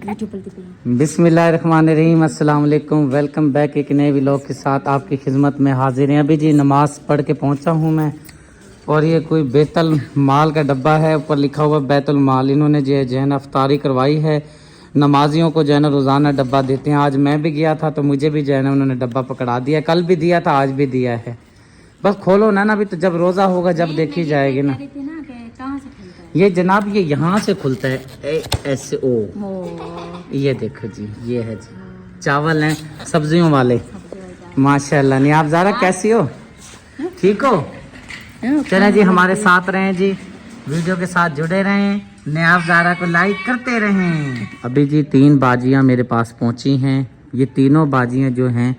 बिस्मिल्लाहिर्रहमानिर्रहीम, अस्सलाम वालेकुम। वेलकम बैक एक नए व्लॉग के साथ आपकी खिदमत में हाजिर हैं। अभी जी नमाज पढ़ के पहुंचा हूं मैं, और ये कोई बैतुल माल का डब्बा है, ऊपर लिखा हुआ बैतुल माल। इन्होंने जो है ना अफ्तारी करवाई है, नमाजियों को जो है ना रोज़ाना डब्बा देते हैं। आज मैं भी गया था तो मुझे भी जो है ना उन्होंने डब्बा पकड़ा दिया, कल भी दिया था आज भी दिया है। बस खोलो ना अभी तो, जब रोज़ा होगा जब देखी जाएगी ना। ये जनाब ये यहाँ से खुलता है, ऐसे ओ ये देखो जी, ये है जी चावल हैं सब्जियों वाले, माशाल्लाह। नहीं आप ज़रा कैसी हो, ठीक हो? चलें जी, हमारे साथ रहें जी, वीडियो के साथ जुड़े रहें, नयाब ज़ारा को लाइक करते रहें। अभी जी 3 बाजियाँ मेरे पास पहुँची हैं। ये तीनों बाजियाँ जो हैं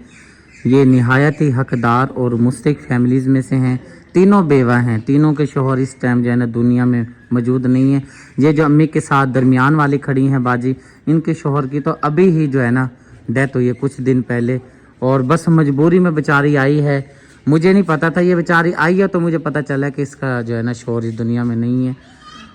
ये निहायत ही हकदार और मुस्तहिक फैमिलीज़ में से हैं। तीनों बेवा हैं, तीनों के शोहर इस टाइम जो है ना दुनिया में मौजूद नहीं है। ये जो अम्मी के साथ दरमियान वाली खड़ी हैं बाजी, इनके शोहर की तो अभी ही जो है ना डेथ हुई है कुछ दिन पहले, और बस मजबूरी में बेचारी आई है। मुझे नहीं पता था ये बेचारी आई है, तो मुझे पता चला कि इसका जो है ना शोहर इस दुनिया में नहीं है।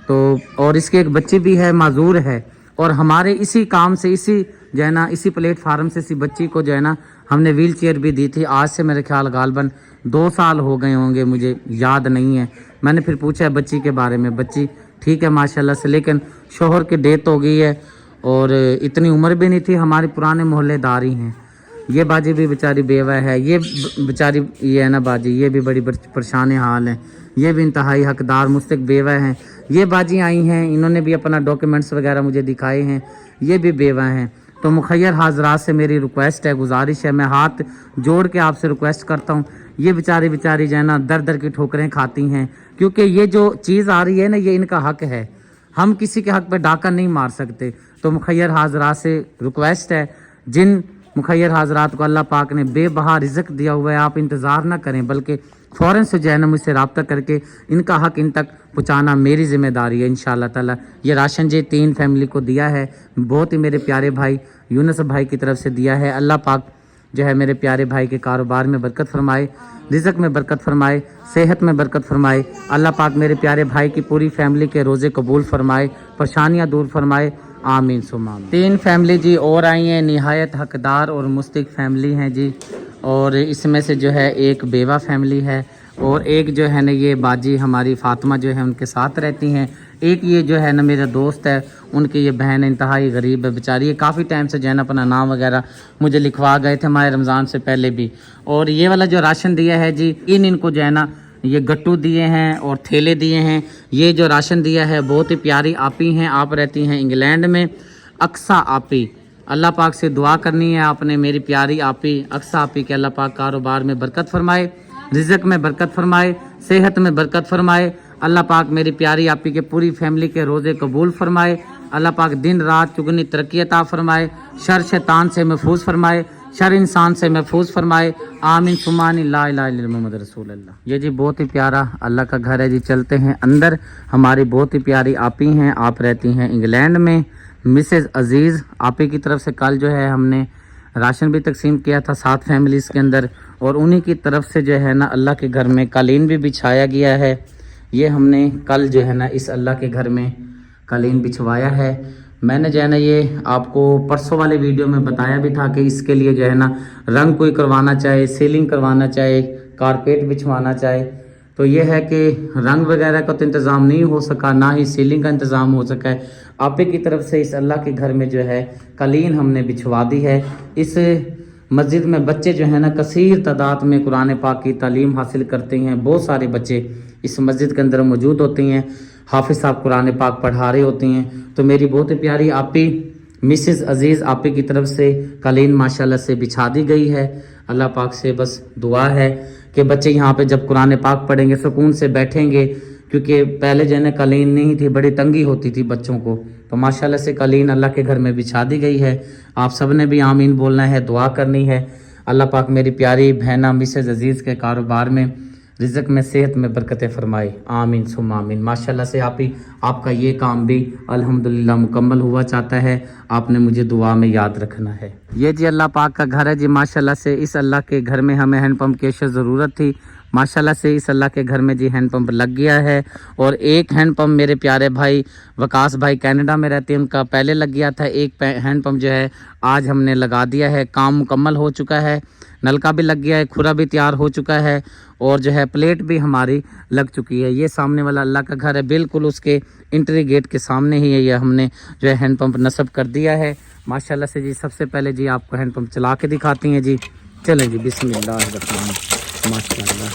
तो और इसके एक बच्ची भी है, माजूर है, और हमारे इसी काम से, इसी जो है ना इसी प्लेटफार्म से इसी बच्ची को जो है ना हमने व्हील चेयर भी दी थी। आज से मेरे ख्याल गालबन 2 साल हो गए होंगे, मुझे याद नहीं है। मैंने फिर पूछा है बच्ची के बारे में, बच्ची ठीक है माशाल्लाह से, लेकिन शोहर की डेथ हो गई है और इतनी उम्र भी नहीं थी। हमारे पुराने मोहल्लेदार ही हैं। ये बाजी भी बेचारी बेवा है, ये बेचारी ये है ना बाजी, ये भी बड़ी परेशान हाल है। ये भी इंतहाई हकदार मुस्तहिक बेवा हैं। ये बाजी आई हैं, इन्होंने भी अपना डॉक्यूमेंट्स वगैरह मुझे दिखाए हैं, ये भी बेवा हैं। तो मुखैर हाजरात से मेरी रिक्वेस्ट है, गुजारिश है, मैं हाथ जोड़ के आपसे रिक्वेस्ट करता हूँ, ये बेचारी जो है ना दर दर की ठोकरें खाती हैं, क्योंकि ये जो चीज़ आ रही है ना ये इनका हक है, हम किसी के हक पे डाका नहीं मार सकते। तो मुखैर हाजरात से रिक्वेस्ट है, जिन मुखैर हाजरात को अल्लाह पाक ने बेबहा रिज़्क दिया हुआ है, आप इंतज़ार ना करें, बल्कि फ़ौरन से जो है ना मुझसे रब्ता करके इनका हक इन तक पहुँचाना मेरी ज़िम्मेदारी है इंशाअल्लाह ताला। ये राशन जी 3 फैमिली को दिया है, बहुत ही मेरे प्यारे भाई यूनुस भाई की तरफ से दिया है। अल्लाह पाक जो है मेरे प्यारे भाई के कारोबार में बरकत फरमाए, रिज़्क में बरकत फरमाए, सेहत में बरकत फरमाए। अल्लाह पाक मेरे प्यारे भाई की पूरी फैमिली के रोज़े कबूल फरमाए, परेशानियाँ दूर फरमाए, आमीन सुम्मा आमीन। 3 फैमिली जी और आई हैं, निहायत हकदार और मुस्तहिक फैमिली हैं जी, और इसमें से जो है एक बेवा फैमिली है, और एक जो है ना ये बाजी हमारी फातिमा जो है उनके साथ रहती हैं। एक ये जो है ना मेरा दोस्त है, उनकी ये बहन इंतहाई गरीब है बेचारी, ये काफ़ी टाइम से जो है ना अपना नाम वगैरह मुझे लिखवा गए थे माह रमज़ान से पहले भी। और ये वाला जो राशन दिया है जी, इनको जो है ना ये गट्टू दिए हैं और थैले दिए हैं। ये जो राशन दिया है बहुत ही प्यारी आपी हैं, आप रहती हैं इंग्लैंड में, अक्सा आपी। अल्लाह पाक से दुआ करनी है आपने, मेरी प्यारी आपी अक्सा आपी के अल्लाह पाक कारोबार में बरकत फरमाए, रिज़्क में बरकत फरमाए, सेहत में बरकत फरमाए। अल्लाह पाक मेरी प्यारी आपी के पूरी फैमिली के रोज़े कबूल फरमाए। अल्लाह पाक दिन रात चुगनी तरक्की अता फरमाए, शर शैतान से महफूज फरमाए, शर इंसान से महफूज फरमाए, आमीन सुमानी ला इलाहा इल्लल्लाह मुहम्मद रसूलुल्लाह। ये जी बहुत ही प्यारा अल्लाह का घर है जी, चलते हैं अंदर। हमारी बहुत ही प्यारी आपी हैं, आप रहती हैं इंग्लैंड में, मिसेज़ अजीज़ आपी की तरफ से कल जो है हमने राशन भी तकसीम किया था 7 फैमिलीज़ के अंदर, और उन्हीं की तरफ से जो है ना अल्लाह के घर में कालीन भी बिछाया गया है। ये हमने कल जो है ना इस अल्लाह के घर में कालीन बिछवाया है। मैंने जो है ना ये आपको परसों वाले वीडियो में बताया भी था कि इसके लिए जो है ना रंग कोई करवाना चाहे, सीलिंग करवाना चाहे, कारपेट बिछवाना चाहे, तो ये है कि रंग वगैरह का तो इंतज़ाम नहीं हो सका, ना ही सीलिंग का इंतज़ाम हो सका है। आपे की तरफ से इस अल्लाह के घर में जो है कालीन हमने बिछवा दी है। इस मस्जिद में बच्चे जो है ना कसीर तादाद में कुरान पाक की तालीम हासिल करते हैं। बहुत सारे बच्चे इस मस्जिद के अंदर मौजूद होते हैं, हाफिज़ साहब कुरान पाक पढ़ा रहे होते हैं। तो मेरी बहुत ही प्यारी आपी मिसेस अजीज़ आपी की तरफ से कालीन माशाल्लाह से बिछा दी गई है। अल्लाह पाक से बस दुआ है कि बच्चे यहाँ पे जब कुरान पाक पढ़ेंगे सुकून से बैठेंगे, क्योंकि पहले जो है ना कालीन नहीं थी, बड़ी तंगी होती थी बच्चों को। तो माशाल्लाह से कालीन अल्लाह के घर में बिछा दी गई है। आप सब ने भी आमीन बोलना है, दुआ करनी है। अल्लाह पाक मेरी प्यारी बहना मिसेज़ अजीज़ के कारोबार में, रिज़्क में, सेहत में बरकतें फरमाए, आमीन सुम्मा आमीन। माशाल्लाह से आपका ये काम भी अल्हम्दुलिल्लाह मुकम्मल हुआ चाहता है, आपने मुझे दुआ में याद रखना है। ये जी अल्लाह पाक का घर है जी, माशाल्लाह से इस अल्लाह के घर में हमें हैंड पंप की अशद ज़रूरत थी, माशाल्लाह से इस अल्लाह के घर में जी हैंड पंप लग गया है। और एक हैंड पंप मेरे प्यारे भाई वकास भाई कनाडा में रहते हैं, उनका पहले लग गया था। एक हैंड पंप जो है आज हमने लगा दिया है, काम मुकम्मल हो चुका है, नलका भी लग गया है, खुरा भी तैयार हो चुका है और जो है प्लेट भी हमारी लग चुकी है। ये सामने वाला अल्लाह का घर है, बिल्कुल उसके एंट्री गेट के सामने ही है, ये हमने जो है हैंड पंप नस्ब कर दिया है माशाल्लाह से जी। सबसे पहले जी आपको हैंड पंप चला के दिखाती हैं जी। चलें जी, बिस्मिल्लाह माशाल्लाह।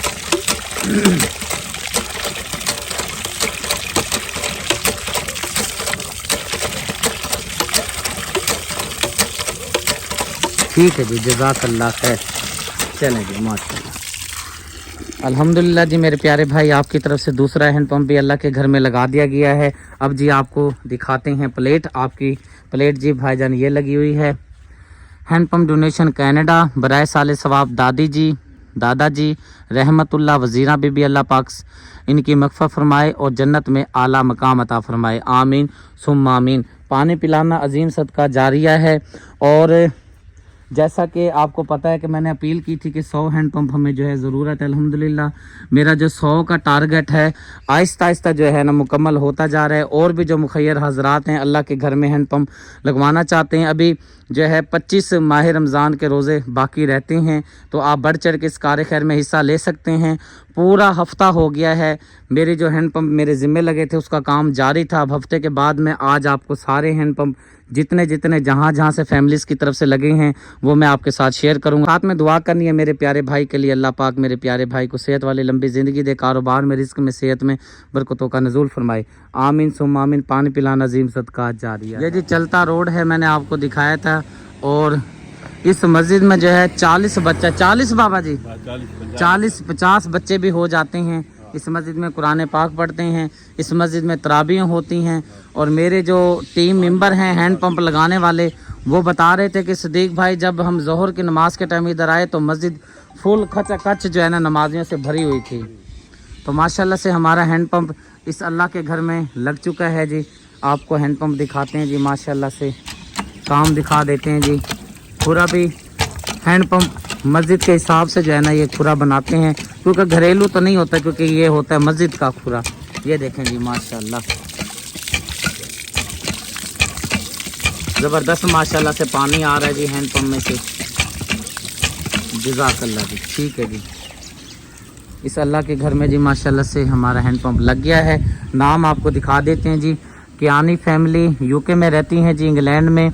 ठीक है जी, जज़ाकल्लाह खैर। चलें जी माशाल्लाह, अल्हम्दुलिल्लाह जी। मेरे प्यारे भाई आपकी तरफ से दूसरा हैंड पंप भी अल्लाह के घर में लगा दिया गया है। अब जी आपको दिखाते हैं प्लेट। आपकी प्लेट जी भाईजान ये लगी हुई है। हैंड पंप डोनेशन कनाडा, बराए साले सवाब दादा जी रहमतुल्लाह वज़ीरा बीबी, अल्लाह पाक इनकी मग़फ़िरत फरमाए और जन्नत में आला मकाम अता फरमाए, आमीन सुम्मा आमीन। पानी पिलाना अजीम सदका जारिया है। और जैसा कि आपको पता है कि मैंने अपील की थी कि 100 हैंड पंप हमें जो है ज़रूरत है। अल्हम्दुलिल्लाह मेरा जो 100 का टारगेट है आहिस्ता आहिस्ता जो है ना मुकम्मल होता जा रहा है। और भी जो मुखय्यर हजरात हैं अल्लाह के घर में हैंड पंप लगवाना चाहते हैं, अभी जो है 25 माह रमज़ान के रोज़े बाकी रहते हैं, तो आप बढ़ चढ़ के इस कार खैर में हिस्सा ले सकते हैं। पूरा हफ्ता हो गया है मेरे जो हैंड पंप मेरे ज़िम्मे लगे थे उसका काम जारी था। अब हफ्ते के बाद में आज आपको सारे हैंड पंप जितने जहाँ से फैमिलीज़ की तरफ से लगे हैं वो मैं आपके साथ शेयर करूँगा। साथ में दुआ करनी है मेरे प्यारे भाई के लिए, अल्लाह पाक मेरे प्यारे भाई को सेहत वाली लंबी ज़िंदगी दे, कारोबार में रिस्क में सेहत में बरकतों का नज़ूल फरमाए, आमीन सुम्मा आमीन। पानी पिलाना अजीम सदका जारिया। ये जी चलता रोड है, मैंने आपको दिखाया था। और इस मस्जिद में जो है 40 बच्चा 40 बाबा जी 40-50 बच्चे भी हो जाते हैं। इस मस्जिद में कुरान पाक पढ़ते हैं, इस मस्जिद में तराबियाँ होती हैं। और मेरे जो टीम मेंबर हैं हैंड पंप लगाने वाले वो बता रहे थे कि सदीक भाई जब हम ज़ोहर की नमाज़ के टाइम इधर आए तो मस्जिद फुल खचाखच जो है ना नमाजियों से भरी हुई थी। तो माशाल्लाह से हमारा हैंड पंप इस अल्लाह के घर में लग चुका है जी। आपको हैंड पंप दिखाते हैं जी, माशाल्लाह से काम दिखा देते हैं जी। पूरा भी हैंड पंप मस्जिद के हिसाब से जो है ना ये खुरा बनाते हैं, क्योंकि घरेलू तो नहीं होता, क्योंकि ये होता है मस्जिद का खुरा। ये देखें जी माशाल्लाह ज़बरदस्त माशाल्लाह से पानी आ रहा है जी हैंड पंप में से, जज़ाकल्लाह जी। ठीक है जी, इस अल्लाह के घर में जी माशाल्लाह से हमारा हैंड पंप लग गया है। नाम आपको दिखा देते हैं जी। कियानी फैमिली यूके में रहती हैं जी, इंग्लैंड में।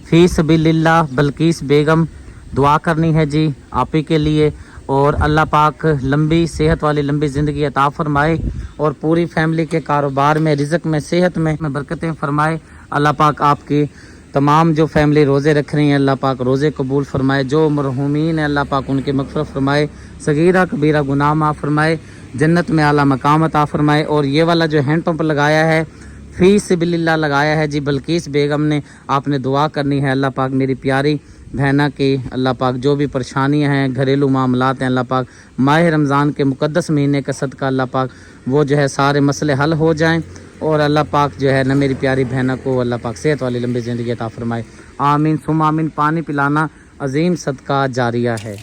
फ़ी सबीलिल्लाह बल्कीस बेगम, दुआ करनी है जी आप ही के लिए और अल्लाह पाक लंबी सेहत वाली लंबी ज़िंदगी अता फरमाए और पूरी फैमिली के कारोबार में रिज़्क़ में सेहत में बरकतें फरमाए। अल्लाह पाक आपकी तमाम जो फैमिली रोज़े रख रही हैं अल्लाह पाक रोज़े कबूल फरमाए। जो मरहूमीन है अल्लाह पाक उनकी मग़फ़िरत फरमाए, सगीरा कबीरा गुनाह माफ़ फरमाए, जन्नत में आला मकाम अता फरमाए। और ये वाला जो हैंड पंप लगाया है फ़ी सबीलिल्लाह लगाया है जी बल्कीस बेगम ने। आपने दुआ करनी है अल्लाह पाक मेरी प्यारी बहना की, अल्लाह पाक जो भी परेशानियां हैं घरेलू मामलात हैं अल्लाह पाक माह रमज़ान के मुक़द्दस महीने का सदका अल्लाह पाक वो जो है सारे मसले हल हो जाएं। और अल्लाह पाक जो है ना मेरी प्यारी बहना को अल्लाह पाक सेहत वाली लंबी ज़िंदगी अता फरमाए, आमीन सुम्मा आमीन। पानी पिलाना अजीम सदका जारिया है।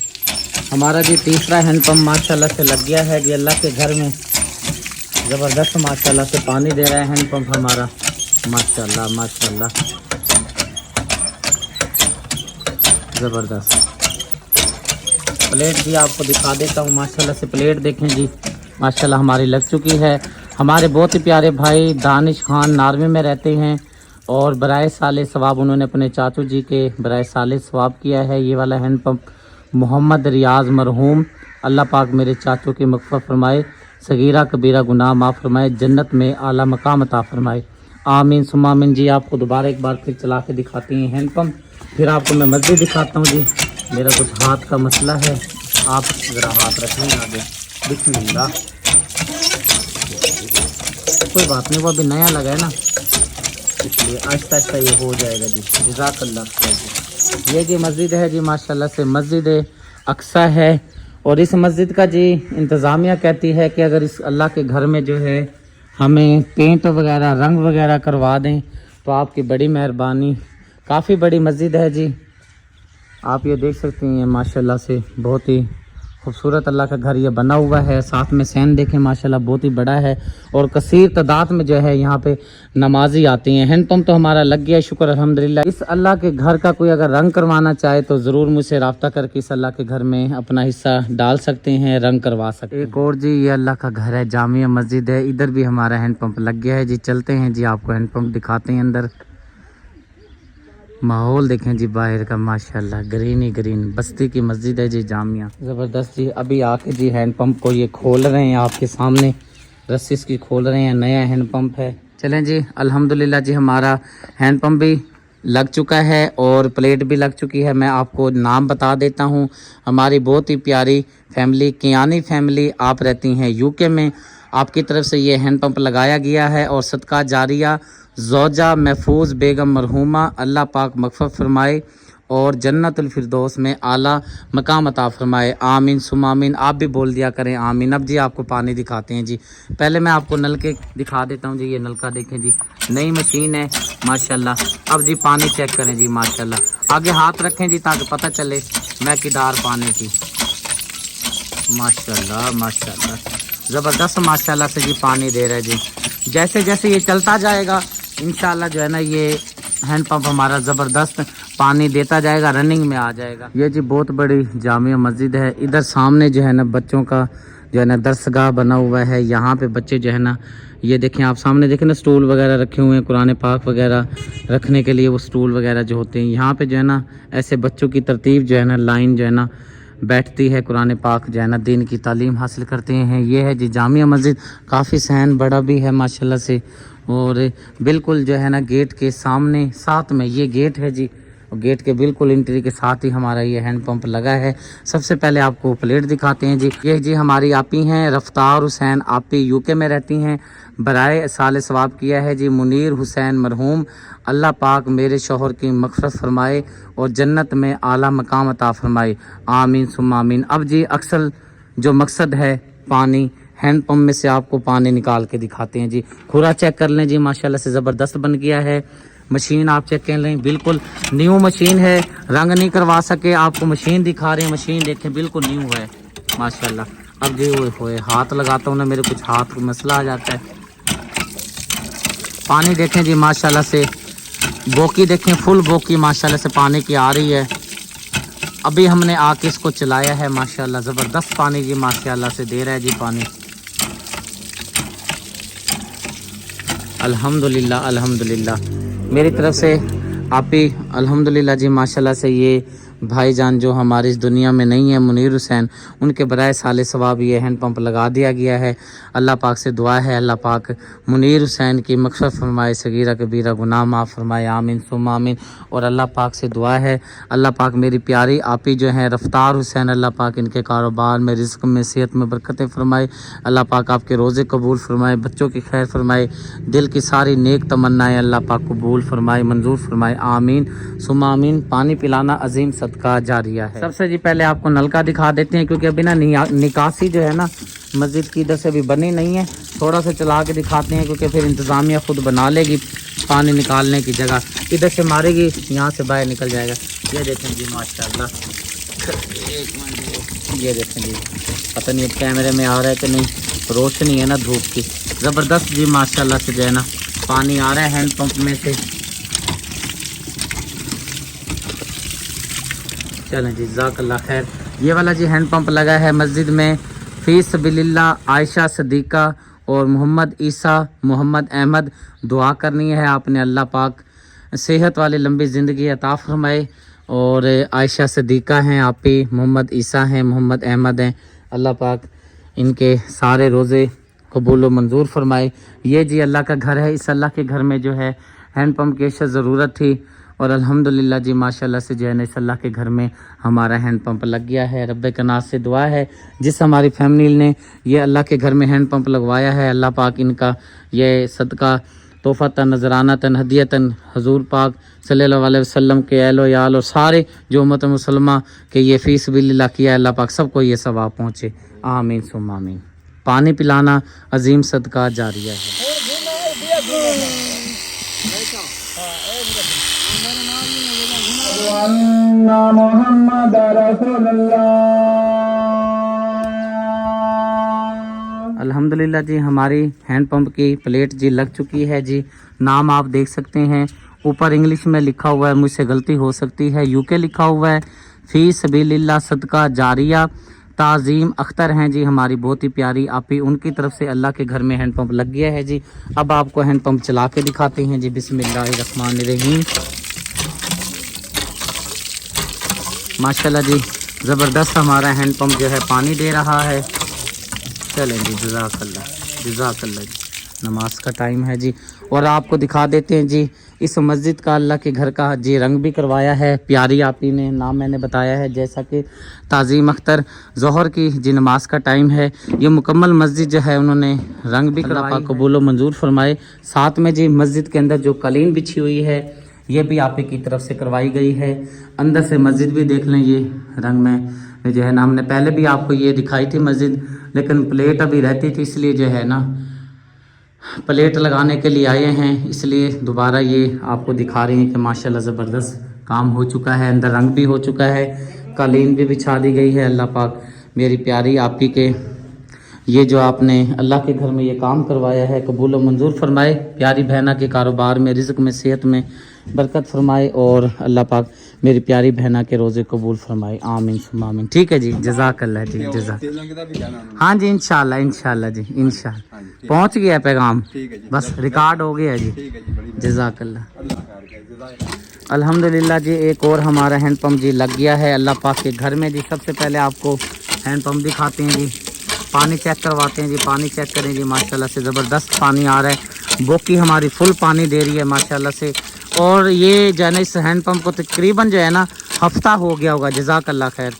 हमारा जी तीसरा हैंड पंप माशाल्लाह से लग गया है जी अल्लाह के घर में। ज़बरदस्त माशाल्लाह से पानी दे रहा है हैंड पंप हमारा, माशाल्लाह माशाल्लाह ज़बरदस्त। प्लेट भी आपको दिखा देता हूँ, माशाल्लाह से प्लेट देखें जी माशाल्लाह हमारी लग चुकी है। हमारे बहुत ही प्यारे भाई दानिश खान नारवे में रहते हैं और बराए साले सवाब उन्होंने अपने चाचू जी के बराए साले सवाब किया है। ये वाला हैंड पंप मोहम्मद रियाज मरहूम, अल्लाह पाक मेरे चाचू की मग़फ़िरत फरमाए, सगीरा कबीरा गुनाह माफ़ फरमाए, जन्नत में आला मकाम अता फरमाए, आमीन सुम्मा आमीन जी। आपको दोबारा एक बार फिर चला के दिखाती हैं हैंड पंप, फिर आपको मैं मस्जिद दिखाता हूँ जी। मेरा कुछ हाथ का मसला है, आप ज़रा हाथ रखें आगे, बिस्मिल्लाह। कोई बात नहीं, वो अभी नया लगा है ना इसलिए आहिस्ता आहिस्ता ये हो जाएगा जी, जज़ाकल्लाह खैर। ये जी मस्जिद है जी माशाल्लाह से मस्जिद अक्सा है। और इस मस्जिद का जी इंतज़ामिया कहती है कि अगर इस अल्लाह के घर में जो है हमें पेंट वगैरह रंग वगैरह करवा दें तो आपकी बड़ी मेहरबानी। काफ़ी बड़ी मस्जिद है जी, आप ये देख सकते हैं माशाल्लाह से बहुत ही खूबसूरत अल्लाह का घर ये बना हुआ है। साथ में सैन देखें माशाल्लाह बहुत ही बड़ा है और कसीर तादाद में जो है यहाँ पे नमाजी आती हैं। हैंड पंप तो हमारा लग गया, शुक्र अल्हम्दुलिल्लाह। इस अल्लाह के घर का कोई अगर रंग करवाना चाहे तो ज़रूर मुझसे रब्ता करके इस अल्लाह के घर में अपना हिस्सा डाल सकते हैं, रंग करवा सकते हैं। एक और जी ये अल्लाह का घर है, जामिया मस्जिद है, इधर भी हमारा हैंड पंप लग गया है जी। चलते हैं जी, आपको हैंड पंप दिखाते हैं अंदर। माहौल देखें जी बाहर का माशाल्लाह, ग्रीन ही ग्रीन। बस्ती की मस्जिद है जी जामिया, ज़बरदस्त जी। अभी आके जी हैंड पंप को ये खोल रहे हैं आपके सामने, रस्सी इसकी खोल रहे हैं, नया हैंड पंप है। चलें जी अल्हम्दुलिल्लाह जी, हमारा हैंड पंप भी लग चुका है और प्लेट भी लग चुकी है। मैं आपको नाम बता देता हूँ। हमारी बहुत ही प्यारी फैमिली कियानी फैमिली, आप रहती हैं यूके में, आपकी तरफ से ये हैंड पंप लगाया गया है और सदका जारिया ज़ौजा महफूज बेगम मरहूमा अल्लाह पाक मग़फ़िरत फरमाए और जन्नतुल फिरदौस में आला मकाम अता फरमाए। आमीन सुम्मा आमीन। आप भी बोल दिया करें आमीन। अब जी आपको पानी दिखाते हैं जी। पहले मैं आपको नलके दिखा देता हूँ जी। ये नलका देखें जी, नई मशीन है माशाल्लाह। अब जी पानी चेक करें जी माशाल्लाह। आगे हाथ रखें जी ताकि पता चले महकीदार पानी की। माशाल्लाह माशाल्लाह, ज़बरदस्त माशाल्लाह से जी पानी दे रहा है जी। जैसे जैसे ये चलता जाएगा इंशाल्लाह जो है ना, ये हैंड पंप हमारा ज़बरदस्त पानी देता जाएगा, रनिंग में आ जाएगा। ये जी बहुत बड़ी जामिया मस्जिद है। इधर सामने जो है ना बच्चों का जो है ना दरसगाह बना हुआ है। यहाँ पे बच्चे जो है ना, ये देखें आप सामने देखें ना, स्टूल वगैरह रखे हुए हैं, कुरान पाक वगैरह रखने के लिए वो स्टूल वगैरह जो होते हैं। यहाँ पे जो है ना ऐसे बच्चों की तरतीब जो है ना, लाइन जो है ना बैठती है, कुरान पाक जो है ना दीन की तालीम हासिल करते हैं। ये है जी जामिया मस्जिद, काफ़ी सहन बड़ा भी है माशाल्लाह से। और बिल्कुल जो है ना गेट के सामने साथ में ये गेट है जी, और गेट के बिल्कुल एंट्री के साथ ही हमारा ये हैंड पंप लगा है। सबसे पहले आपको प्लेट दिखाते हैं जी। ये जी हमारी आपी हैं रफ्तार हुसैन, आपी यूके में रहती हैं। बराए साल सवाब किया है जी मुनीर हुसैन मरहूम, अल्लाह पाक मेरे शोहर की मग़फ़िरत फरमाए और जन्नत में आला मकाम अता फरमाए। आमीन सुम्मा आमीन। अब जी अक्सर जो मकसद है पानी, हैंड पंप में से आपको पानी निकाल के दिखाते हैं जी। खुरा चेक कर लें जी माशाल्लाह से ज़बरदस्त बन गया है। मशीन आप चेक कर लें, बिल्कुल न्यू मशीन है, रंग नहीं करवा सके, आपको मशीन दिखा रहे हैं। मशीन देखें बिल्कुल न्यू है माशाल्लाह। अब जी वो हाथ लगाता हूँ ना, मेरे कुछ हाथ को मसला आ जाता है। पानी देखें जी माशाल्लाह से, बोकी देखें फुल बोकी माशाल्लाह से पानी की आ रही है। अभी हमने आके इसको चलाया है माशाल्लाह, ज़बरदस्त पानी जी माशाल्लाह से दे रहा है जी पानी। अल्हम्दुलिल्लाह अल्हम्दुलिल्लाह। मेरी तरफ से आप ही अल्हम्दुलिल्लाह जी माशाल्लाह से। ये भाईजान जो हमारी इस दुनिया में नहीं है, मुनीर हुसैन, उनके बराए साले सवाब ये हैंड पंप लगा दिया गया है। अल्लाह पाक से दुआ है अल्लाह पाक मुनीर हुसैन की मग़फ़िरत फरमाए, सगीरा कबीरा गुनाह माफ़ फरमाए। आमीन सुम्मा आमीन। और अल्लाह पाक से दुआ है अल्लाह पाक मेरी प्यारी आपी जो हैं रफ्तार हुसैन, अल्लाह पाक इनके कारोबार में, रिज़्क़ में, सेहत में बरकतें फरमाए। अल्लाह पाक आपके रोज़े कबूल फरमाए, बच्चों की खैर फरमाए, दिल की सारी नेक तमन्नाएँ अल्लाह पाक कबूल फरमाए, मंजूर फरमाए। आमीन सुम्मा आमीन। पानी पिलाना अजीम सदका जारिया है। सबसे जी पहले आपको नलका दिखा देते हैं, क्योंकि अभी ना निकासी जो है ना मस्जिद की इधर से भी बनी नहीं है। थोड़ा सा चला के दिखाते हैं, क्योंकि फिर इंतज़ामिया खुद बना लेगी पानी निकालने की जगह, इधर से मारेगी, यहाँ से बाहर निकल जाएगा। ये देखें जी माशाल्लाह, एक मिनट, ये देखें जी, पता नहीं कैमरे में आ रहा है कि नहीं, रोशनी है ना धूप की, ज़बरदस्त जी माशाल्लाह से जो है ना पानी आ रहा है हैंड पंप में से। चलें जी जज़ाकल्लाह खैर। ये वाला जी हैंड पंप लगा है मस्जिद में फ़ी सबीलिल्लाह आयशा सदीक़ा और मोहम्मद ईसा मोहम्मद अहमद। दुआ करनी है आपने, अल्लाह पाक सेहत वाली लंबी ज़िंदगी अता फरमाए। और आयशा सदीक़ा हैं आप ही, मोहम्मद ईसा हैं, मोहम्मद अहमद हैं, अल्लाह पाक इनके सारे रोज़े कबूल व मंजूर फरमाए। ये जी अल्लाह का घर है, इस अल्लाह के घर में जो है हैंड पंप की अशद ज़रूरत थी और अल्हम्दुलिल्लाह जी माशाल्लाह से जो है ना इस अल्लाह के घर में हमारा हैंड पंप लग गया है। रब्बे कनात से दुआ है जिस हमारी फैमिली ने ये अल्लाह के घर में हैंड पंप लगवाया है, अल्लाह पाक इनका ये सदका तोहफ़तन नजरानतन हदियतन हजूर पाक सल्लल्लाहु अलैहि वसल्लम के अहलो याल और सारे जो उम्मत मुसलमा के ये फ़ी सबीलिल्लाह किया, अल्लाह पाक सबको ये सवाब पहुँचे। आमीन सुम्मा आमीन। पानी पिलाना अजीम सदका जारिया है। मोहम्मद रसूलुल्लाह। الحمدللہ جی ہماری ہینڈ پمپ کی پلیٹ جی لگ چکی ہے جی. نام آپ دیکھ سکتے ہیں اوپر انگلش میں لکھا ہوا ہے, مجھ سے غلطی ہو سکتی ہے, UK لکھا ہوا ہے. فی سبیل اللہ صدقہ جاریہ. تعظیم اختر ہیں جی ہماری بہت ہی پیاری آپی, ان کی طرف سے اللہ کے گھر میں ہینڈ پمپ لگ گیا ہے جی. اب آپ کو ہینڈ پمپ چلا کے دکھاتے ہیں جی. بسم اللہ الرحمن الرحیم. ماشاءاللہ جی زبردست ہمارا ہینڈ پمپ جو ہے پانی دے رہا ہے. چلیں جی جزاک اللہ جزاک اللہ جی. نماز کا ٹائم ہے جی. اور آپ کو دکھا دیتے ہیں جی اس مسجد کا اللہ کے گھر کا جی رنگ بھی کروایا ہے پیاری آپی نے. نام میں نے بتایا ہے جیسا کہ تعظیم اختر. ظہر کی جی نماز کا ٹائم ہے. یہ مکمل مسجد جو ہے انہوں نے رنگ بھی کروایا. اللہ پاک قبول و منظور فرمائے. ساتھ میں جی مسجد کے اندر جو قالین بچھی ہوئی ہے یہ بھی آپ کی طرف سے کروائی گئی ہے. اندر سے مسجد بھی دیکھ لیں یہ رنگ میں جو ہے نا. ہم نے پہلے بھی آپ کو یہ دکھائی تھی مسجد, لیکن پلیٹ ابھی رہتی تھی اس لیے جو ہے نا پلیٹ لگانے کے لیے آئے ہیں, اس لیے دوبارہ یہ آپ کو دکھا رہے ہیں کہ ماشاءاللہ زبردست کام ہو چکا ہے. اندر رنگ بھی ہو چکا ہے, قالین بھی بچھا دی گئی ہے. اللہ پاک میری پیاری آپی کے یہ جو آپ نے اللہ کے گھر میں یہ کام کروایا ہے قبول و منظور فرمائے. پیاری بہنا کے کاروبار میں, رزق میں, صحت میں برکت فرمائے, اور اللہ پاک میری پیاری بہنا کے روزے قبول فرمائے. آمین ثم آمین. ٹھیک ہے جی جزاک اللہ جی جزاک. ہاں جی انشاءاللہ جی انشاءاللہ پہنچ گیا پیغام, بس ریکارڈ ہو گیا جی. جزاک اللہ. الحمدللہ جی ایک اور ہمارا ہینڈ پمپ جی لگ گیا ہے اللہ پاک کے گھر میں جی. سب سے پہلے آپ کو ہینڈ پمپ دکھاتے ہیں جی. پانی چیک کرواتے ہیں جی. پانی چیک کریں جی. ماشاءاللہ سے زبردست پانی آ رہا ہے. بوکی ہماری فل پانی دے رہی ہے ماشاءاللہ سے. اور یہ جو ہے نا اس ہینڈ پمپ کو تقریباً جو ہے نا ہفتہ ہو گیا ہوگا. جزاک اللہ خیر.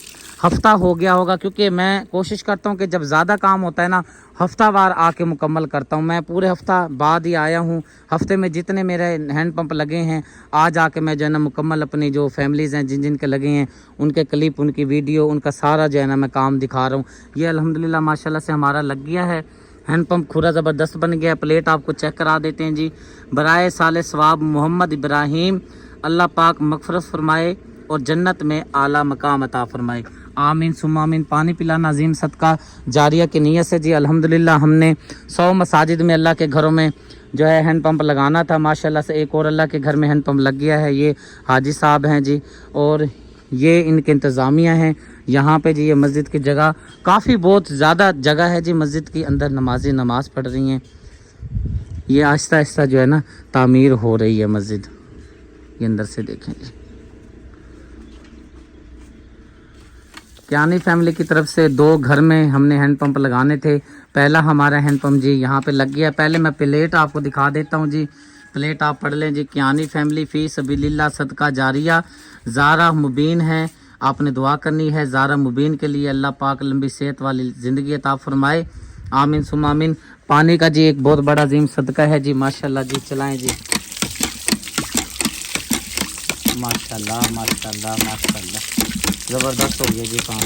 ہفتہ ہو گیا ہوگا کیونکہ میں کوشش کرتا ہوں کہ جب زیادہ کام ہوتا ہے نا ہفتہ وار آ کے مکمل کرتا ہوں. میں پورے ہفتہ بعد ہی آیا ہوں. ہفتے میں جتنے میرے ہینڈ پمپ لگے ہیں آج آ کے میں جو ہے نا مکمل اپنی جو فیملیز ہیں جن کے لگے ہیں ان کے کلپ, ان کی ویڈیو, ان کا سارا جو ہے نا میں کام دکھا رہا ہوں. یہ الحمدللہ ماشاءاللہ سے ہمارا لگ گیا ہے ہینڈ پمپ. کھورا زبردست بن گیا ہے. پلیٹ آپ کو چیک کرا دیتے ہیں جی. برائے سال ثواب محمد ابراہیم اللہ پاک مغفرت فرمائے اور جنت میں اعلیٰ مقام عطا فرمائے. آمین ثم آمین. پانی پلانا عظیم صدقہ جاریہ کی نیت سے جی الحمدللہ ہم نے 100 مساجد میں اللہ کے گھروں میں جو ہے ہینڈ پمپ لگانا تھا. ماشاءاللہ سے ایک اور اللہ کے گھر میں ہینڈ پمپ لگ گیا ہے. یہ حاجی صاحب ہیں جی اور یہ ان کے انتظامیہ ہیں یہاں پہ جی. یہ مسجد کی جگہ کافی بہت زیادہ جگہ ہے جی. مسجد کی اندر نمازی نماز پڑھ رہی ہیں. یہ آہستہ آہستہ جو ہے نا تعمیر ہو رہی ہے مسجد. یہ اندر سے دیکھیں جی. کیانی فیملی کی طرف سے 2 گھر میں ہم نے ہینڈ پمپ لگانے تھے. پہلا ہمارا ہینڈ پمپ جی یہاں پہ لگ گیا. پہلے میں پلیٹ آپ کو دکھا دیتا ہوں جی. پلیٹ آپ پڑھ لیں جی. کیانی فیملی فی سبیل اللہ صدقہ جاریہ. زارا مبین ہے, آپ نے دعا کرنی ہے زارا مبین کے لیے. اللہ پاک لمبی صحت والی زندگی عطا فرمائے. آمین ثم آمین. پانی کا جی ایک بہت بڑا عظیم صدقہ ہے جی. ماشاءاللہ جی چلائیں جی. ماشاءاللہ ماشاءاللہ ماشاءاللہ زبردست ہو گیا جی کام.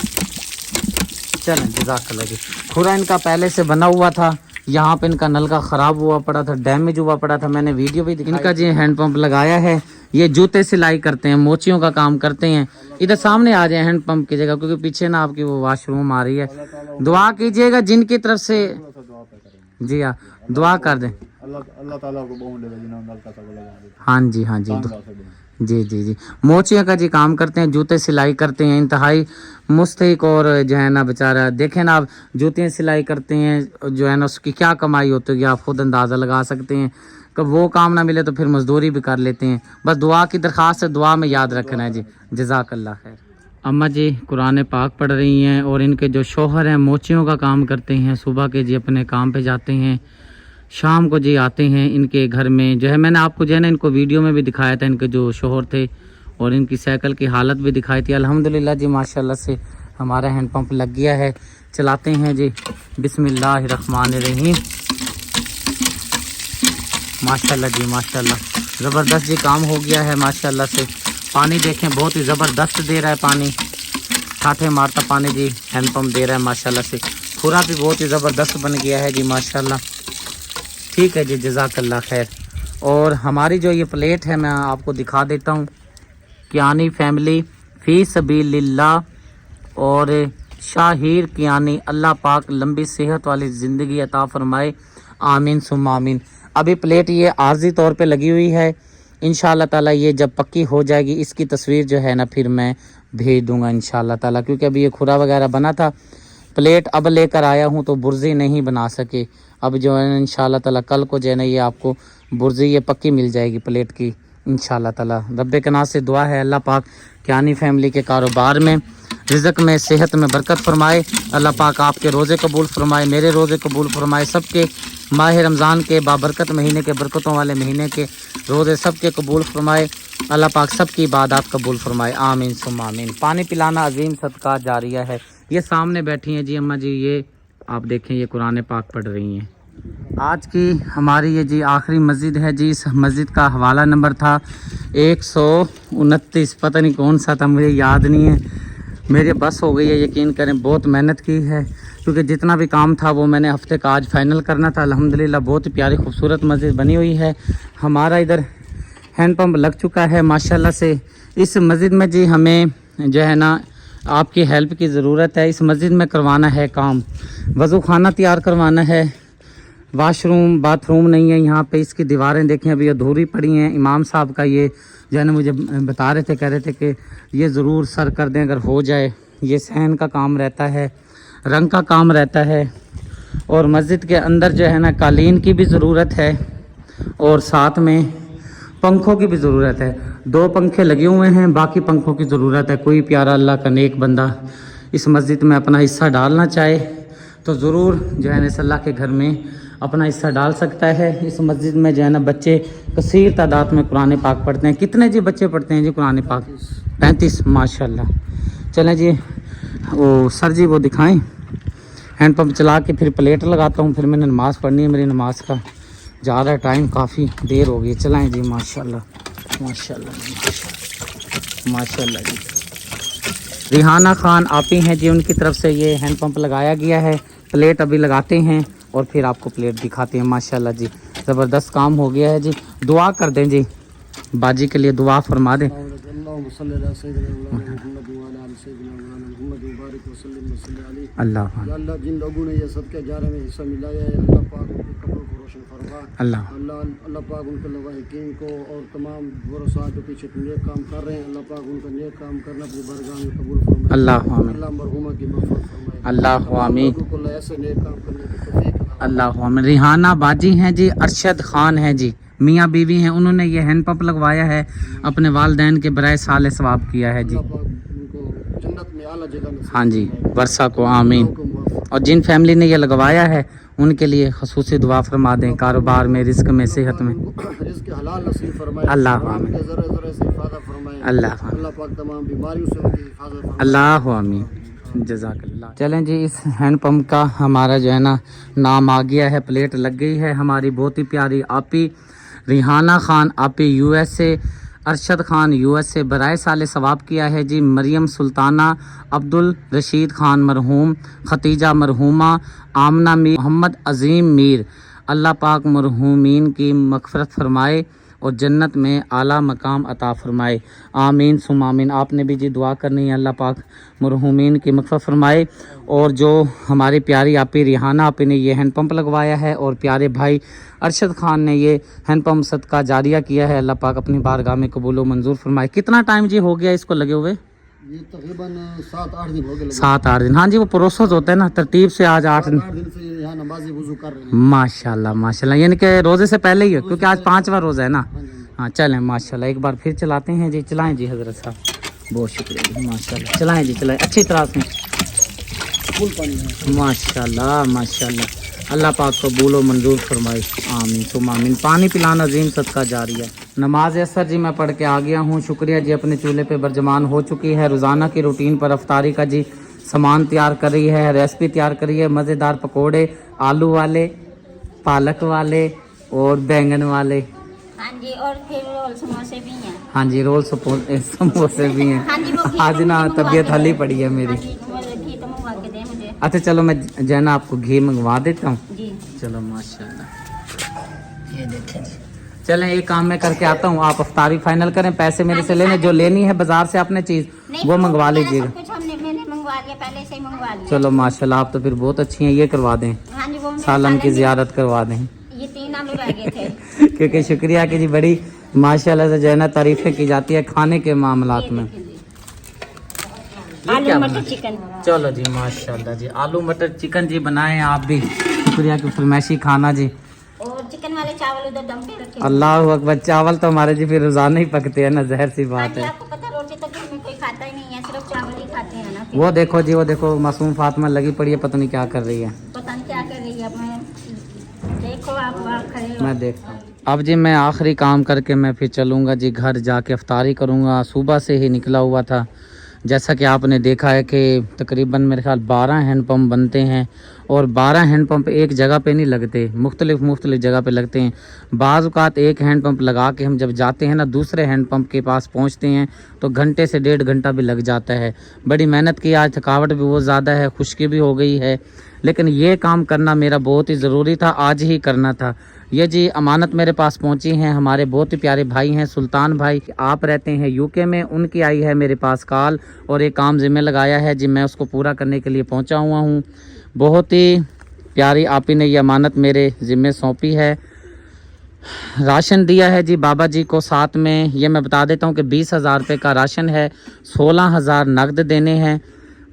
چلیں جزاک اللہ جی. کھورا ان کا پہلے سے بنا ہوا تھا. یہاں پہ ان کا نل کا خراب ہوا پڑا تھا, ڈیمیج ہوا پڑا تھا. میں نے ویڈیو بھی ان کا جی ہینڈ پمپ لگایا ہے. یہ جوتے سلائی کرتے ہیں, موچیوں کا کام کرتے ہیں. ادھر سامنے آ جائیں ہینڈ پمپ کی جگہ کیونکہ پیچھے نا آپ کی وہ واش روم آ رہی ہے. دعا کیجئے گا جن کی طرف سے جی ہاں دعا کر دیں. اللہ تعالیٰ کو بہت دے. ہاں جی ہاں جی جی جی جی. موچیاں کا جی کام کرتے ہیں, جوتے سلائی کرتے ہیں. انتہائی مستحق اور جو ہے نا بیچارہ دیکھیں نا آپ جوتیں سلائی کرتے ہیں جو ہے نا اس کی کیا کمائی ہوتی ہے آپ خود اندازہ لگا سکتے ہیں. کہ وہ کام نہ ملے تو پھر مزدوری بھی کر لیتے ہیں. بس دعا کی درخواست ہے, دعا میں یاد رکھنا ہے جی. جزاک اللہ خیر. اماں جی قرآن پاک پڑھ رہی ہیں اور ان کے جو شوہر ہیں موچیوں کا کام کرتے ہیں. صبح کے جی اپنے کام پہ جاتے ہیں, شام کو جی آتے ہیں ان کے گھر میں. جو ہے میں نے آپ کو جو ہے نا ان کو ویڈیو میں بھی دکھایا تھا ان کے جو شوہر تھے اور ان کی سائیکل کی حالت بھی دکھائی تھی. الحمدللہ جی ماشاءاللہ سے ہمارا ہینڈ پمپ لگ گیا ہے. چلاتے ہیں جی. بسم اللہ الرحمن الرحیم. ماشاءاللہ جی ماشاءاللہ زبردست جی کام ہو گیا ہے ماشاءاللہ سے. پانی دیکھیں بہت ہی زبردست دے رہا ہے پانی. ٹھاٹھے مارتا پانی جی ہینڈ پمپ دے رہا ہے ماشاءاللہ سے. پورا بھی بہت ہی زبردست بن گیا ہے جی ماشاءاللہ. ٹھیک ہے جی جزاک اللہ خیر. اور ہماری جو یہ پلیٹ ہے میں آپ کو دکھا دیتا ہوں. کیانی فیملی فی سبیل اللہ اور शाहिर कियानी, अल्लाह पाक लंबी सेहत वाली ज़िंदगी अता फरमाए, आमीन सुम्मा आमीन। अभी प्लेट ये आर्जी तौर पे लगी हुई है, इंशाअल्लाह ताला ये जब पक्की हो जाएगी इसकी तस्वीर जो है ना फिर मैं भेज दूंगा इंशाअल्लाह ताला, क्योंकि अभी ये खुरा वगैरह बना था। प्लेट अब लेकर आया हूँ तो बुर्जी नहीं बना सके, अब जो है इंशाअल्लाह ताला कल को जो है ना ये आपको बुर्जी ये पक्की मिल जाएगी प्लेट की इंशाअल्लाह ताला। रब्बे के नाम से दुआ है अल्लाह पाक कियानी फैमिली के कारोबार में, रिज़्क़ में, सेहत में बरकत फरमाए। अल्लाह पाक आपके रोज़े कबूल फरमाए, मेरे रोज़े कबूल फरमाए, सबके माह रमज़ान के बाबरकत महीने के, बरकतों वाले महीने के रोज़े सबके कबूल फरमाए। अल्लाह पाक सबकी इबादत कबूल फरमाए, आमीन सुम्मा आमीन। पानी पिलाना अजीम सदका जारिया है। ये सामने बैठी हैं जी अम्मा जी, ये आप देखें ये कुरान पाक पढ़ रही हैं। आज की हमारी ये जी आखिरी मस्जिद है जी। इस मस्जिद का हवाला नंबर था 129, पता नहीं कौन सा था, मुझे याद नहीं है। मेरी बस हो गई है, यकीन करें बहुत मेहनत की है, क्योंकि जितना भी काम था वो मैंने हफ्ते का आज फाइनल करना था। अल्हम्दुलिल्लाह बहुत ही प्यारी खूबसूरत मस्जिद बनी हुई है। हमारा इधर हैंड पंप लग चुका है माशाल्लाह से। इस मस्जिद में जी हमें जो है ना आपकी हेल्प की ज़रूरत है। इस मस्जिद में करवाना है काम, वज़ू खाना तैयार करवाना है, वाशरूम बाथरूम नहीं है यहाँ पे। इसकी दीवारें देखें अभी अधूरी पड़ी हैं। इमाम साहब का ये जो है ना मुझे बता रहे थे, कह रहे थे कि ये ज़रूर सर कर दें अगर हो जाए। ये सहन का काम रहता है, रंग का काम रहता है, और मस्जिद के अंदर जो है ना कालीन की भी ज़रूरत है और साथ में पंखों की भी ज़रूरत है। 2 पंखे लगे हुए हैं, बाकी पंखों की ज़रूरत है। कोई प्यारा अल्लाह का नेक बंदा इस मस्जिद में अपना हिस्सा डालना चाहे तो ज़रूर जो है ना अल्लाह के घर में अपना हिस्सा डाल सकता है। इस मस्जिद में जो है ना बच्चे कसीर तादाद में कुरान पाक पढ़ते हैं। कितने जी बच्चे पढ़ते हैं जी कुरान पाक? 35 माशाल्लाह। चलें जी वो सर जी वो दिखाएं। हैंड पंप चला के फिर प्लेट लगाता हूँ, फिर मैंने नमाज़ पढ़नी है। मेरी नमाज का जा रहा है टाइम, काफ़ी देर हो गई। चलाएँ जी माशाल्लाह माशाल्लाह माशाल्लाह जी। रिहाना खान आपी हैं जी, उनकी तरफ से ये हैंड पंप लगाया गया है। प्लेट अभी लगाते हैं और फिर आपको प्लेट दिखाते हैं। माशाल्लाह जी ज़बरदस्त काम हो गया है जी। दुआ कर दें जी, बाजी के लिए दुआ फरमा दें। अल्लाह अल्लाह जिन लोगों ने ये सदके जारे में हिस्सा मिलाया है, अल्लाह पाक उनकी कब्र को रोशन फरमा। अल्लाह अल्लाह पाक उनके लवाहिकीन को और तमाम वरसा जो पीछे नेक काम कर रहे हैं, अल्लाह पाक उनका नेक काम करना अपनी बारगाह में कबूल फरमाए। अल्लाह आमीन, अल्लाह मरहुमा की मग़फ़िरत फरमाए। अल्लाह आमीन, लोगों को ऐसे नेक काम करने की तौफीक अता फरमाए। अल्लाह आमीन। रिहाना बाजी हैं जी, अरशद खान हैं जी, मियाँ बीवी हैं। उन्होंने ये हैंड पंप लगवाया है, अपने वालदैन के बराए साल सवाब किया है जी। अल्लाह पाक उनको जन्नत में आला जगह नसीब हाँ जी फरमाए। वर्षा को आमीन। को मुआफ़ और जिन फैमिली ने ये लगवाया है उनके लिए खसूसी दुआ फरमा दें, कारोबार में, रिस्क में, सेहत में। रिज़्क़ हलाल नसीब फरमाए। अल्लाह हराम के ज़रे से हिफाज़त फरमाए। अल्लाह अल्लाह पाक तमाम बीमारियों से उनकी हिफाज़त फरमाए। अल्लाह आमीन, जज़ाकल्लाह। चलें जी, इस हैंड पंप का हमारा जो है ना नाम आ गया है, प्लेट लग गई है। हमारी बहुत ही प्यारी आपी रिहाना खान आपी USA, अरशद खान USA बराए साले सवाब किया है जी। मरियम सुल्ताना, अब्दुल रशीद खान मरहूम, खतीजा मरहूमा, आमना मीर, मोहम्मद अजीम मीर। अल्लाह पाक मरहूमीन की मग़फ़िरत फरमाए और जन्नत में आला मकाम अता फरमाए, आमीन सुम आमीन। आपने भी जी दुआ करनी है, अल्लाह पाक मरहूमीन की मग़फ़िरत फरमाए। और जो हमारी प्यारी आपी रिहाना आपी ने ये हैंड पंप लगवाया है और प्यारे भाई अरशद खान ने ये हैंड पंप सदका जारिया किया है, अल्लाह पाक अपनी बारगाह में कबूल व मंजूर फरमाए। कितना टाइम जी हो गया इसको लगे हुए? ये तकरीबन 7-8 दिन हो गए। 7-8 दिन। हाँ जी वो प्रोसेस होता है ना, तरतीब से आज 8 दिन। 8 दिन से यहाँ नमाज़ी वुज़ू कर रहे हैं। माशाल्लाह माशाल्लाह, यानी कि रोज़े से पहले ही है, क्योंकि आज 5वां रोज़ा है ना। हाँ चलें माशाल्लाह, एक बार फिर चलाते हैं जी। चलाएं जी हज़रत साहब, बहुत शुक्रिया जी माशाल्लाह। चलाएं जी, चलाएं अच्छी तरह से। फुल पानी है। माशाल्लाह माशाल्लाह, अल्लाह पाक कबूल व मंजूर फरमाए, आमीन सुम आमीन। पानी पिलाना अजीम सदका जारी है। नमाज असर जी मैं पढ़ के आ गया हूँ, शुक्रिया जी। अपने चूल्हे पे बरजमान हो चुकी है। रोज़ाना की रूटीन पर अफ्तारी का जी सामान तैयार कर रही है, रेसिपी तैयार कर रही है। मज़ेदार पकोड़े, आलू वाले, पालक वाले और बैंगन वाले। हाँ जी, और फिर रोल समोसे भी हैं। हाँ जी रोल समोसे भी हैं। हाँ जी, वो घी आज ना मंगवा तबीयत के हली दे। पड़ी है मेरी। हाँ जी, वो घी तो मंगवा के दे मुझे। अच्छा चलो मैं जो है ना आपको घी मंगवा देता हूँ। जी चलो माशाल्लाह, ये देखें जी। चलें एक काम मैं करके आता हूँ, आप अफ्तारी फाइनल करें, पैसे मेरे से लेने जो लेनी है बाजार से आपने चीज़ नहीं, वो तो मंगवा मेरा लीजिएगा। सब कुछ मैंने मंगवा लिया। के पहले से ही मंगवा लिया। चलो माशाल्लाह, आप तो फिर बहुत अच्छी हैं। ये करवा दें, हाँ जी, वो मेरे सालन की सालन जियारत करवा दें। ये 3 आलू रह गए थे। क्योंकि शुक्रिया कि जी बड़ी माशाल्लाह से जो है ना तारीफें की जाती है खाने के मामलात में। ये आलू क्या मटर बना? चिकन। चलो जी माशाल्लाह जी, आलू मटर चिकन जी बनाए आप भी, शुक्रिया की फरमाइशी खाना जी। और चिकन वाले चावल उधर दम पे रखे। अल्लाह अकबर, चावल तो हमारे जी फिर रोजाना ही पकते हैं ना, जहर सी हाँ बात जी, है। आपको पता रोटी तो घर में कोई खाता ही नहीं है, सिर्फ चावल ही खाते हैं ना। वो देखो जी, वो देखो मासूम फातिमा लगी पड़ी है, पता नहीं क्या कर रही है। पता नहीं क्या कर रही है। मैं देखो आप वहाँ खड़े हो। मैं देखता हूँ। अब जी मैं आखिरी काम करके मैं फिर चलूँगा जी घर, जाके अफ्तारी करूँगा। सुबह से ही निकला हुआ था, जैसा कि आपने देखा है कि तकरीबन मेरे ख्याल 12 हैंड पंप बनते हैं और 12 हैंड पंप एक जगह पे नहीं लगते, मुख्तलिफ जगह पे लगते हैं। बाज़ औक़ात एक हैंड पंप लगा के हम जब जाते हैं ना दूसरे हैंड पंप के पास पहुंचते हैं तो घंटे से 1.5 घंटा भी लग जाता है। बड़ी मेहनत की, आज थकावट भी बहुत ज़्यादा है, खुश्की भी हो गई है, लेकिन ये काम करना मेरा बहुत ही ज़रूरी था, आज ही करना था। ये जी अमानत मेरे पास पहुंची हैं, हमारे बहुत ही प्यारे भाई हैं सुल्तान भाई, आप रहते हैं यूके में, उनकी आई है मेरे पास कॉल और एक काम ज़िम्मे लगाया है जी, मैं उसको पूरा करने के लिए पहुंचा हुआ हूं। बहुत ही प्यारी आप ही ने ये अमानत मेरे ज़िम्मे सौंपी है। राशन दिया है जी बाबा जी को, साथ में ये मैं बता देता हूँ कि 20,000 रुपये का राशन है, 16,000 नकद देने हैं।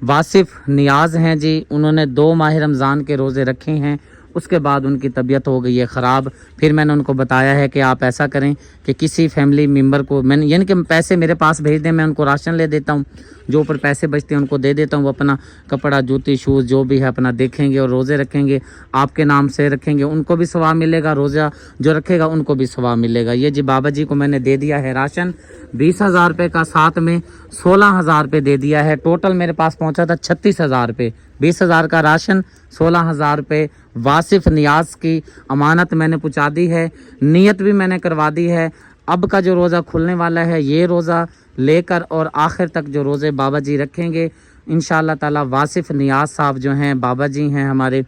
वासिफ नियाज़ हैं जी, उन्होंने 2 माह रमज़ान के रोज़े रखे हैं, उसके बाद उनकी तबीयत हो गई है ख़राब। फिर मैंने उनको बताया है कि आप ऐसा करें कि किसी फैमिली मेम्बर को, मैंने यानी कि पैसे मेरे पास भेज दें, मैं उनको राशन ले देता हूँ, जो ऊपर पैसे बचते हैं उनको दे देता हूँ, वो अपना कपड़ा जूती शूज़ जो भी है अपना देखेंगे और रोज़े रखेंगे, आपके नाम से रखेंगे, उनको भी सवाब मिलेगा, रोज़ा जो रखेगा उनको भी सवाब मिलेगा। ये जी बाबा जी को मैंने दे दिया है राशन 20,000 रुपये का, साथ में 16,000 रुपये दे दिया है। टोटल मेरे पास पहुँचा था 36,000 रुपये, 20,000 का राशन, 16,000 रुपये वासिफ नियाज़ की अमानत मैंने पहुँचा दी है, नियत भी मैंने करवा दी है। अब का जो रोज़ा खुलने वाला है, ये रोज़ा लेकर और आखिर तक जो रोज़े बाबा जी रखेंगे इंशाअल्लाह ताला, वासिफ नियाज़ साहब जो हैं बाबा जी हैं हमारे,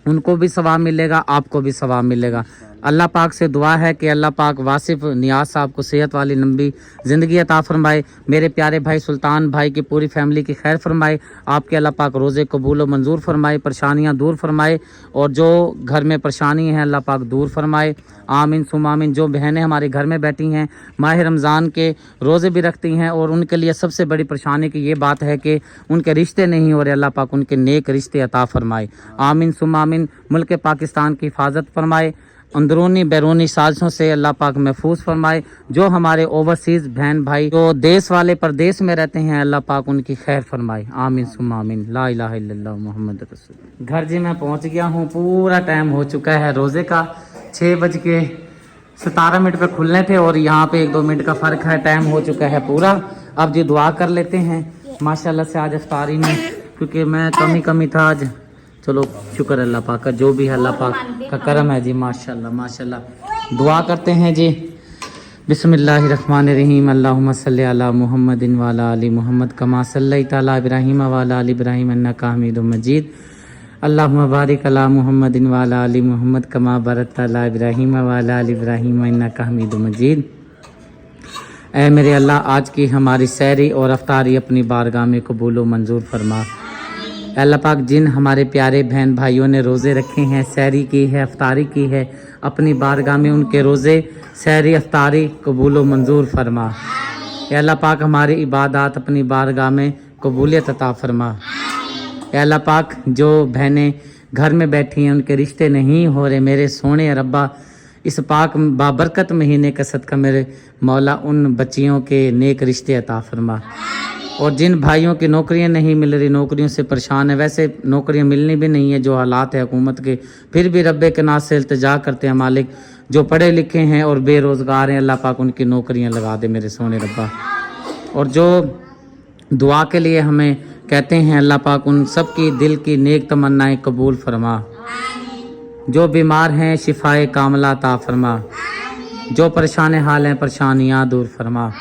उनको भी सवाब मिलेगा, आपको भी सवाब मिलेगा। अल्लाह पाक से दुआ है कि अल्लाह पाक वासिफ नियाज़ साहब को सेहत वाली लंबी ज़िंदगी अता फरमाए, मेरे प्यारे भाई सुल्तान भाई की पूरी फैमिली की खैर फरमाए, आपके अल्लाह पाक रोज़े कबूल व मंजूर फरमाए, परेशानियाँ दूर फरमाए, और जो घर में परेशानी है अल्लाह पाक दूर फरमाए, आमीन सुम आमीन। जो बहनें हमारे घर में बैठी हैं माह रमज़ान के रोज़े भी रखती हैं और उनके लिए सबसे बड़ी परेशानी की ये बात है कि उनके रिश्ते नहीं हो रहे, अल्लाह पाक उनके नेक रिश्ते अता फरमाए, आमीन सुम आमीन। मुल्क पाकिस्तान की हिफाजत फरमाए, अंदरूनी बैरूनी साजिशों से अल्लाह पाक महफूज फरमाए। जो हमारे ओवरसीज़ बहन भाई जो देश वाले परदेश में रहते हैं अल्लाह पाक उनकी खैर फरमाए, आमीन सुम आमीन। ला इलाहा इल्लल्लाह मुहम्मद रसूल। घर जी मैं पहुंच गया हूँ, पूरा टाइम हो चुका है रोज़े का, 6:17 पे खुलने थे और यहाँ पे 1-2 मिनट का फ़र्क है, टाइम हो चुका है पूरा। अब जी दुआ कर लेते हैं माशाल्लाह से आज इफ्तारी में, क्योंकि मैं कमी था आज। चलो शुक्र अल्लाह पाक का, जो भी है अल्लाह पाक का करम है जी, माशाल्लाह माशाल्लाह। दुआ करते हैं जी, बिस्मिल्लाहिर्रहमानिर्रहीम, अल्लाहुम्मा सल्ली अला मुहम्मदिन व अला आलि मुहम्मद कमा सल्लैता अला इब्राहीम व अला आलि इब्राहीम इन्नका हमीदुम मजीद, अल्लाहुम्मा बारिक अला मुहम्मदिन व अला आलि मुहम्मद कमा बारकता अला इब्राहीम व अला आलि इब्राहीम इन्नका हमीदुम मजीद। ऐ मेरे अल्लाह, आज की हमारी सहरी और अफ्तारी अपनी बारगाह में कबूल व मंजूर फरमा। अल्लाह पाक जिन हमारे प्यारे बहन भाइयों ने रोज़े रखे हैं, सहरी की है, अफ्तारी की है, अपनी बारगाह में उनके रोज़े सहरी अफ्तारी कबूल व मंजूर फरमा। अल्लाह पाक हमारी इबादत अपनी बारगाह में कबूलियत अता फरमा। अल्लाह पाक जो बहनें घर में बैठी हैं उनके रिश्ते नहीं हो रहे, मेरे सोने रब्बा इस पाक बाबरकत महीने का सदका मेरे मौला उन बच्चियों के नेक रिश्ते अता फरमा। और जिन भाइयों की नौकरियां नहीं मिल रही, नौकरियों से परेशान है, वैसे नौकरियां मिलनी भी नहीं है जो हालात है हुकूमत के, फिर भी रब्बे के नाज से इल्तिजा करते हैं मालिक, जो पढ़े लिखे हैं और बेरोज़गार हैं अल्लाह पाक उनकी नौकरियां लगा दे मेरे सोने रब्बा। और जो दुआ के लिए हमें कहते हैं अल्लाह पाक उन सब की दिल की नेक तमन्नाएं कबूल फरमा। जो बीमार हैं शिफाए कामला अता फरमा, जो परेशान हाल हैं परेशानियाँ दूर फरमा,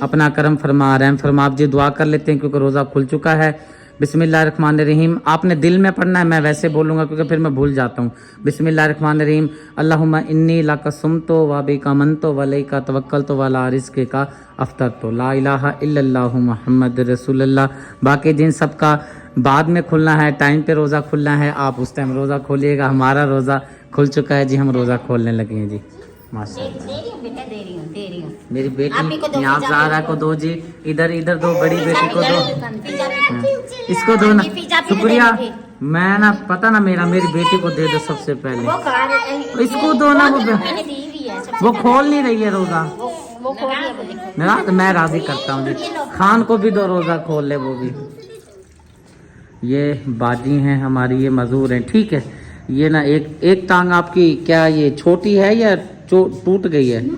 अपना करम फरमा रहम फरमा। आप जी दुआ कर लेते हैं क्योंकि रोज़ा खुल चुका है, बिस्मिल्लाहिर्रहमानिर्रहीम। आपने दिल में पढ़ना है, मैं वैसे बोलूँगा क्योंकि फिर मैं भूल जाता हूँ। बिस्मिल्लाहिर्रहमानिर्रहीम। अल्लाहुम्मा इन्नी लका सुमतो व बिका मनतो व अलैका तवक्कलतो व अला रिज़्क़िका अफ़्तरतो ला इलाहा इल्लल्लाहु मुहम्मद रसूलुल्लाह। बाकी जिन सब का बाद में खुलना है, टाइम पे रोज़ा खुलना है, आप उस टाइम रोज़ा खोलिएगा। हमारा रोज़ा खुल चुका है जी, हम रोज़ा खोलने लगे हैं जी। माशाअल्लाह। दे रही हूँ बेटा, दे रही हूँ। मेरी आप ही को बेटी दो, यहाँ फिजा ज़ाहरा को को दो जी, इधर इधर दो, बड़ी बेटी को दो, फिजा भी- इसको दो ना। फिजा भी शुक्रिया। दे दी। मैं ना पता ना मेरी बेटी को दे दो सबसे पहले। वो खा रही- इसको दो ना, मैंने दी भी है सबसे वो पहले। खोल नहीं रही है रोज़ा। वो खोल लिया, वो देखो। ना तो मैं राजी करता हूँ जी। खान को भी दो, रोज़ा खोल ले वो भी। ये बाजी हैं हमारी, ये मजदूर हैं, ठीक है। ये ना एक टांग आपकी क्या ये छोटी है या टूट गई है?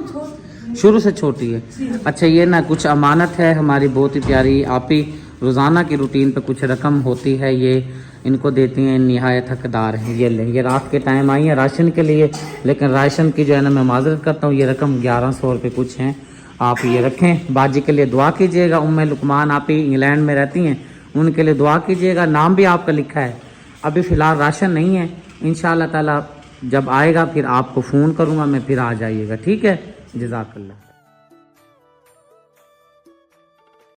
शुरू से छोटी है। अच्छा, ये ना कुछ अमानत है हमारी बहुत ही प्यारी। आप ही रोज़ाना की रूटीन पे कुछ रकम होती है, ये इनको देती हैं, निहायत हकदार हैं। ये लें, ये रात के टाइम आई है राशन के लिए, लेकिन राशन की जो है ना मैं माजरत करता हूँ, ये रकम 1100 रुपये कुछ हैं। आप ये रखें, बाजी के लिए दुआ कीजिएगा। उम्मे लुकमान आप ही इंग्लैंड में रहती हैं, उनके लिए दुआ कीजिएगा। नाम भी आपका लिखा है। अभी फ़िलहाल राशन नहीं है, इंशाअल्लाह ताला जब आएगा फिर आपको फ़ोन करूँगा मैं, फिर आ जाइएगा, ठीक है। जज़ाकल्लाह।